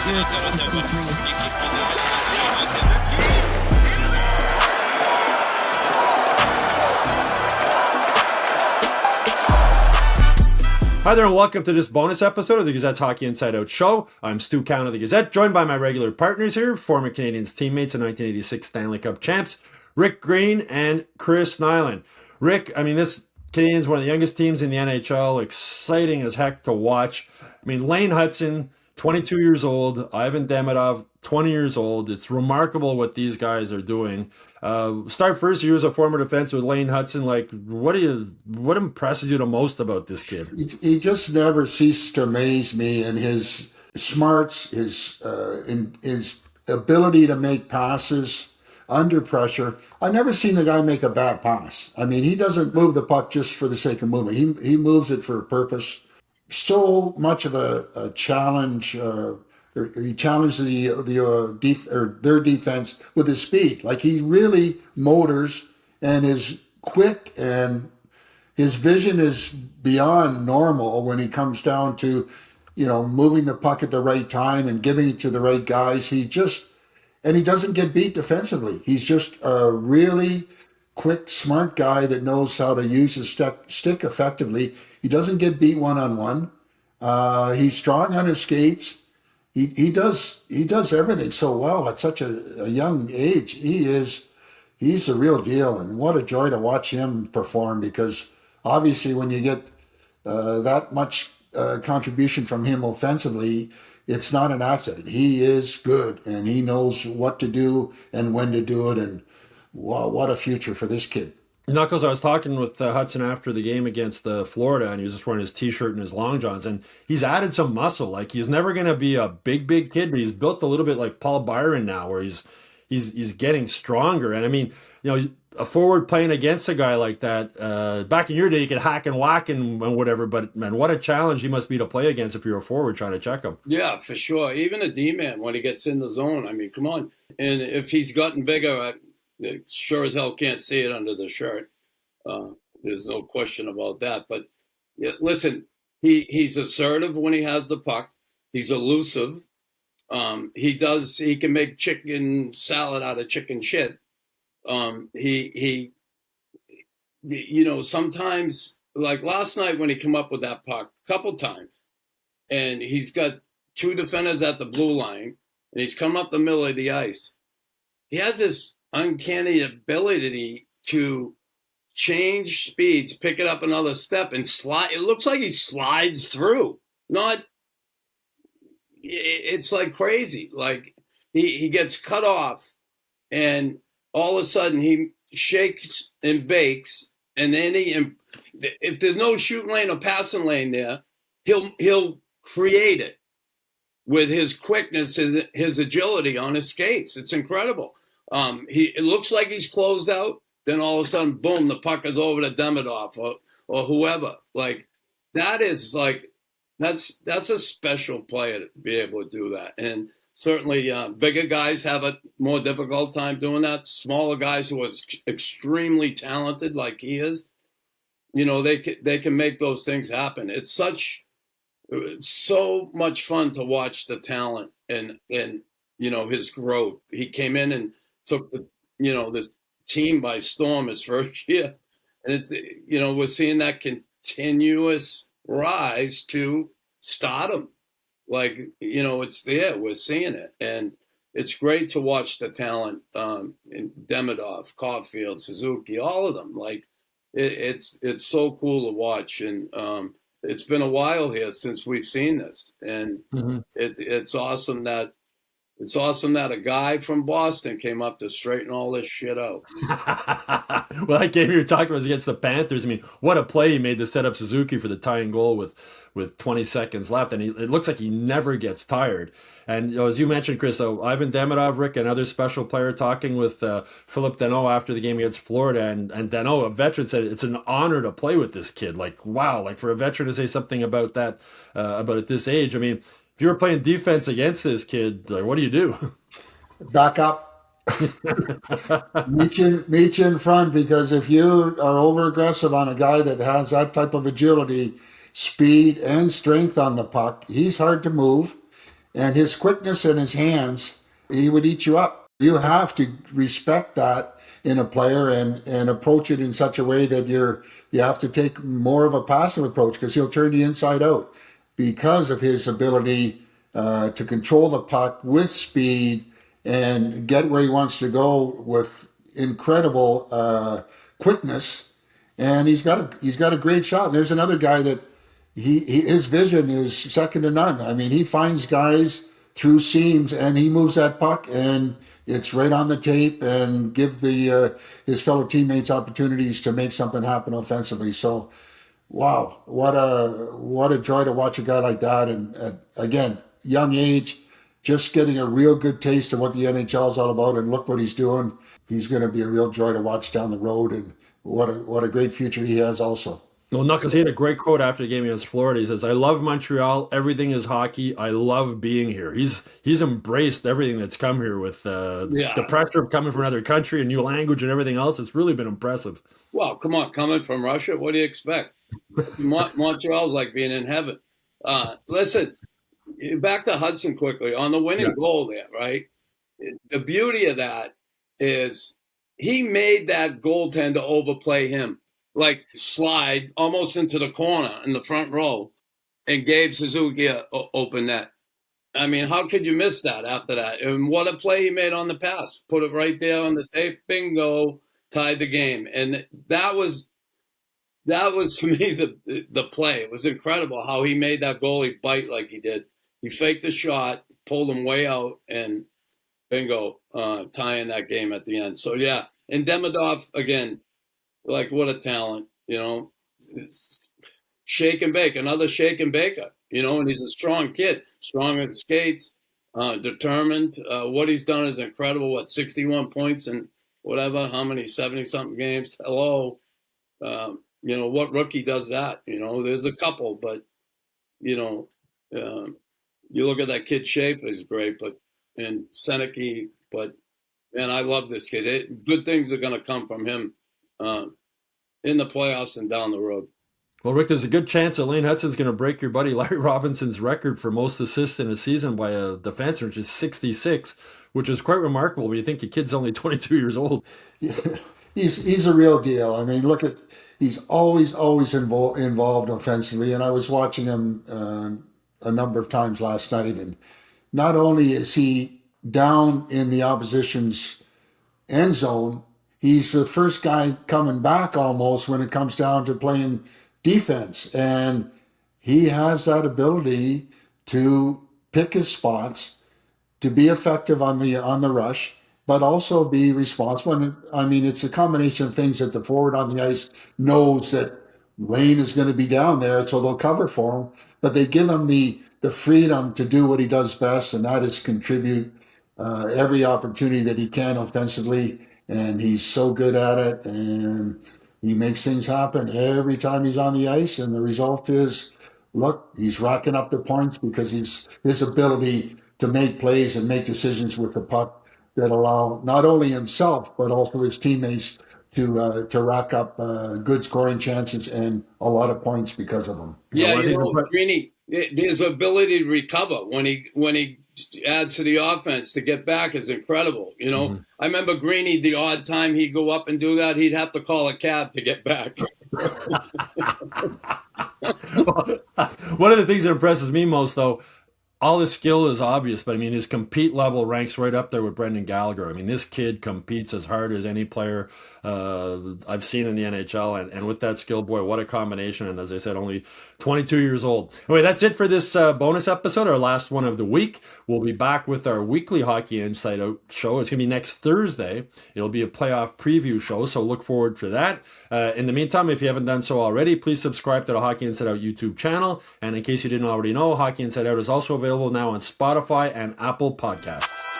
Hi there and welcome to this bonus episode of the Gazette's Hockey Inside Out show. I'm Stu Cowan of the Gazette, joined by my regular partners here, former Canadiens teammates and 1986 Stanley Cup champs, Rick Green and Chris Nilan. Rick, I mean, this Canadiens one of the youngest teams in the NHL, exciting as heck to watch. I mean, Lane Hutson, 22 years old, Ivan Demidov, 20 years old. It's remarkable what these guys are doing. Start first, you as a former defenseman with Lane Hutson. Like, what impresses you the most about this kid? He just never ceases to amaze me, and his smarts, his ability to make passes under pressure. I've never seen a guy make a bad pass. I mean, he doesn't move the puck just for the sake of movement. He moves it for a purpose. So much of a challenge. He challenges their defense with his speed. Like, he really motors and is quick, and his vision is beyond normal when he comes down to, moving the puck at the right time and giving it to the right guys. He doesn't get beat defensively. He's just a really quick, smart guy that knows how to use his stick effectively. He doesn't get beat one-on-one. He's strong on his skates. He does everything so well at such a young age. He's the real deal, and what a joy to watch him perform, because obviously when you get that much contribution from him offensively, it's not an accident. He is good, and he knows what to do and when to do it, and wow, what a future for this kid. Knuckles, I was talking with Hutson after the game against Florida, and he was just wearing his T-shirt and his long johns, and he's added some muscle. Like, he's never going to be a big kid, but he's built a little bit like Paul Byron now, where he's getting stronger. And I mean, a forward playing against a guy like that, back in your day, you could hack and whack and whatever, but man, what a challenge he must be to play against if you're a forward trying to check him. Yeah, for sure. Even a D-man, when he gets in the zone, I mean, come on. And if he's gotten bigger, sure as hell can't see it under the shirt. There's no question about that. But yeah, listen, he's assertive when he has the puck. He's elusive. He can make chicken salad out of chicken shit. Sometimes, like last night when he came up with that puck a couple times, and he's got two defenders at the blue line, and he's come up the middle of the ice. He has this uncanny ability to change speeds, pick it up another step, and slide. It looks like he slides through. It's like crazy. Like he gets cut off, and all of a sudden he shakes and bakes, and then if there's no shooting lane or passing lane there, he'll create it with his quickness, his agility on his skates. It's incredible. It looks like he's closed out. Then all of a sudden, boom, the puck is over to Demidov or whoever. Like, that's a special player to be able to do that. And certainly bigger guys have a more difficult time doing that. Smaller guys who are extremely talented like he is, they can make those things happen. It's so much fun to watch the talent and his growth. He came in and took this team by storm his first year, and we're seeing that continuous rise to stardom. Like, it's there, we're seeing it, and it's great to watch the talent in Demidov, Caulfield, Suzuki, all of them. Like, it's so cool to watch, and it's been a while here since we've seen this, and it's awesome that a guy from Boston came up to straighten all this shit out. Well, that game you were talking about was against the Panthers. I mean, what a play he made to set up Suzuki for the tying goal with 20 seconds left. And it looks like he never gets tired. And as you mentioned, Chris, Ivan Demidov, Rick, another special player, talking with Philip Deneau after the game against Florida. And Deneau, a veteran, said it's an honor to play with this kid. Like, wow, like for a veteran to say something about that, about at this age. I mean, if you were playing defense against this kid, like, what do you do? Back up. meet you in front, because if you are over aggressive on a guy that has that type of agility, speed, and strength on the puck, he's hard to move. And his quickness and his hands, he would eat you up. You have to respect that in a player and approach it in such a way that you have to take more of a passive approach because he'll turn you inside out because of his ability to control the puck with speed and get where he wants to go with incredible quickness. And he's got a great shot. And there's another guy that his vision is second to none. I mean, he finds guys through seams and he moves that puck and it's right on the tape and give his fellow teammates opportunities to make something happen offensively. So, wow, what a joy to watch a guy like that. And again, young age, just getting a real good taste of what the NHL is all about. And look what he's doing. He's going to be a real joy to watch down the road. And what a great future he has also. Well, Knuckles, he had a great quote after the game against Florida. He says, "I love Montreal. Everything is hockey. I love being here." He's embraced everything that's come here with the pressure of coming from another country, a new language, and everything else. It's really been impressive. Well, come on, coming from Russia, what do you expect? Montreal's like being in heaven. Listen, back to Hutson quickly on the winning goal there, right? The beauty of that is he made that goaltender overplay him. Like slide almost into the corner in the front row and gave Suzuki a open net. I mean, how could you miss that after that? And what a play he made on the pass. Put it right there on the tape. Bingo. Tied the game. And that was to me the play. It was incredible how he made that goalie bite like he did. He faked the shot, pulled him way out, and bingo, tying that game at the end. So, yeah. And Demidov, again, like, what a talent, It's shake and bake, another shake and baker, and he's a strong kid, strong at skates, determined. What he's done is incredible. 61 points and whatever, how many, 70-something games? Hello. What rookie does that? There's a couple, but, you look at that kid Schaefer, he's great, and Seneke, but, man, I love this kid. Good things are going to come from him. In the playoffs and down the road. Well, Rick, there's a good chance that Lane Hutson's going to break your buddy Larry Robinson's record for most assists in a season by a defenseman, which is 66, which is quite remarkable. But you think the kid's only 22 years old. Yeah, he's a real deal. I mean, he's always involved offensively. And I was watching him a number of times last night. And not only is he down in the opposition's end zone, he's the first guy coming back almost when it comes down to playing defense. And he has that ability to pick his spots, to be effective on the rush, but also be responsible. And I mean, it's a combination of things that the forward on the ice knows that Lane is going to be down there, so they'll cover for him. But they give him the freedom to do what he does best, and that is contribute every opportunity that he can offensively. And he's so good at it, and he makes things happen every time he's on the ice. And the result is, look, he's racking up the points because his ability to make plays and make decisions with the puck that allow not only himself but also his teammates to rack up good scoring chances and a lot of points because of him. Yeah, Greeny, his ability to recover when he adds to the offense to get back is incredible. Mm-hmm. I remember Greeny, the odd time he'd go up and do that, he'd have to call a cab to get back. One of the things that impresses me most, though, all his skill is obvious, but I mean, his compete level ranks right up there with Brendan Gallagher. I mean, this kid competes as hard as any player I've seen in the NHL, and with that skill, boy, what a combination. And as I said, only 22 years old. Anyway, that's it for this bonus episode, our last one of the week. We'll be back with our weekly Hockey Inside Out show. It's going to be next Thursday. It'll be a playoff preview show, so look forward to that. In the meantime, if you haven't done so already, please subscribe to the Hockey Inside Out YouTube channel. And in case you didn't already know, Hockey Inside Out is also available now on Spotify and Apple Podcasts.